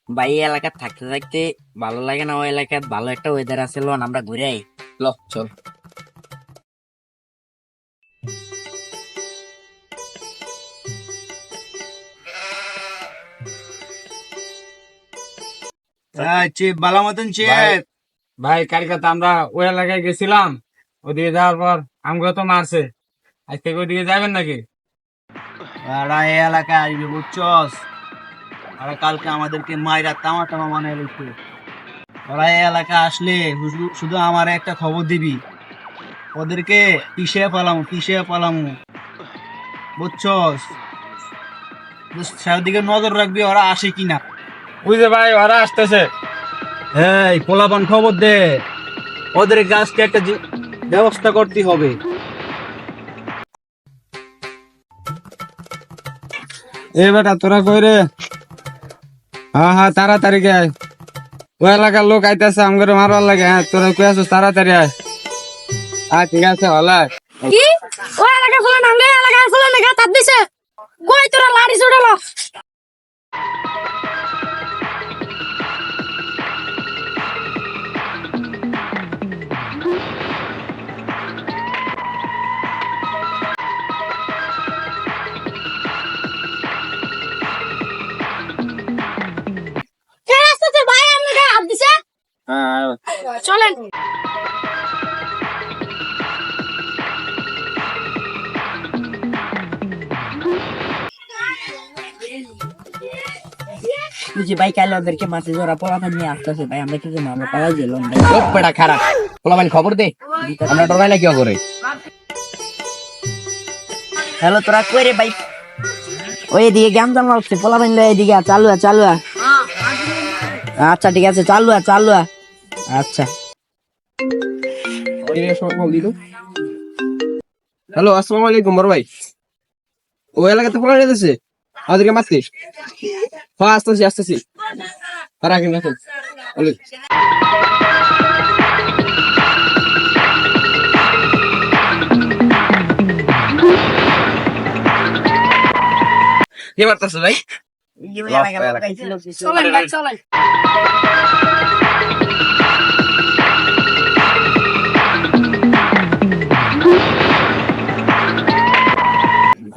ভাই এই এলাকায় থাকতে থাকতে ভালো লাগে না, ওই এলাকায় ভালো একটা ওয়েদার আছে, লোন আমরা ঘুরে আই। ল চল। চিপ ভালো মতন ভাই চিপ। ভাই কালকে তো আমরা ওই এলাকায় গেছিলাম, ওদিকে যাওয়ার পর আমগুলো তো মারছে। আজ থেকে ওদিকে যাবেন নাকি? ওরা এই এলাকায় আসবে বুঝছস, ওরা কালকে আমাদেরকে মাইরা তামা তামা বানাই রয়েছে। ওরা এই এলাকায় আসলে শুধু শুধু আমার একটা খবর দিবি, ওদেরকে পিছিয়ে পালামু বুঝছস। সেদিকে নজর রাখবি ওরা আসে কিনা। বুঝে ভাই, ওরা আসতেছে। এই পোলাপান খবর দে, ওদের গাছকে একটা ব্যবস্থা করতে হবে। এ বেটা তোরা কই রে? হ্যাঁ হ্যাঁ, তাড়াতাড়ি আয়। ওই এলাকার লোক আইতেছে আমগরে মারবার লাগে। হ্যাঁ তোরা কই আছিস? তাড়াতাড়ি আয়। ঠিক আছে হলা। কি ওই এলাকা ফুলে নামলে এলাকা ফুলে নাকি তাত দিছে কই তোরা লাড়ি ছুড়ালো কে আসছে ভাই আমাকে হাত দিছে হ্যাঁ চলেন বুঝি ভাই কাল ওদেরকে মাঠে জোড়া পোলাপান নিয়ে আসতেছে ভাই, আমরা কিছু আমরা পালাই যে লোন। বেটা খারাপ পোলাপান খবর দে, আমরা ডরাইলে কি করে? হ্যালো তোরা কই রে ভাই? ওই এদিকে গ্যাম জাম হচ্ছে, পোলাপান লো এদিকে চালু আ। আচ্ছা ঠিক আছে, চালু আ। আচ্ছা হ্যালো, আসসালামু আলাইকুম বড় ভাই। ওই এলাকাতে পোলা যেতেছে, আমাদেরকে মারছিস? হ্যাঁ আসতেছি। রাখেন কি মারতেছে ভাই? চলেন ভাই চলেন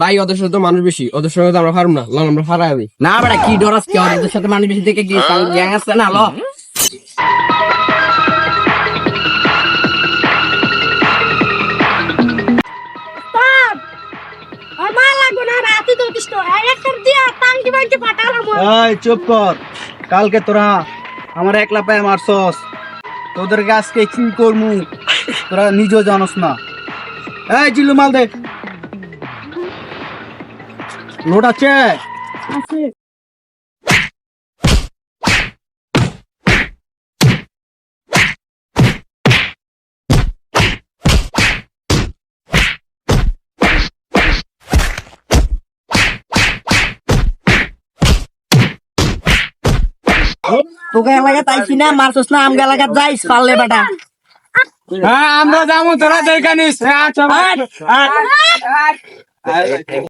ভাই ওদের সাথে তো মানুষ বেশি, ওদের সঙ্গে তো আমরা পারবো না। লন আমরা হারাই আমি। না বেটা কি ডরাস কি, ওদের সাথে মানুষ বেশি থেকে কি গ্যাং আছে না? ল স্যার আমার লাগবে না রাতে তো দিষ্ট একটা দিয়া টাঙ্কি বাঙ্কি পাঠালাম এই চুপ কর, কালকে তোরা আমার একলা পায়ে মারছস, তোদের গাছকে কি করমু তোরা নিজেও জানোস না। এই জিল্লু মাল দে, লোড আছে? আছে তোকে এলাকা তাইছি না, মারছস না, আমগা এলাকা যাইস পারলে বেটা। হ্যাঁ আমরা যাবো, তোরা দেখে নিস। আচ্ছা ভাই।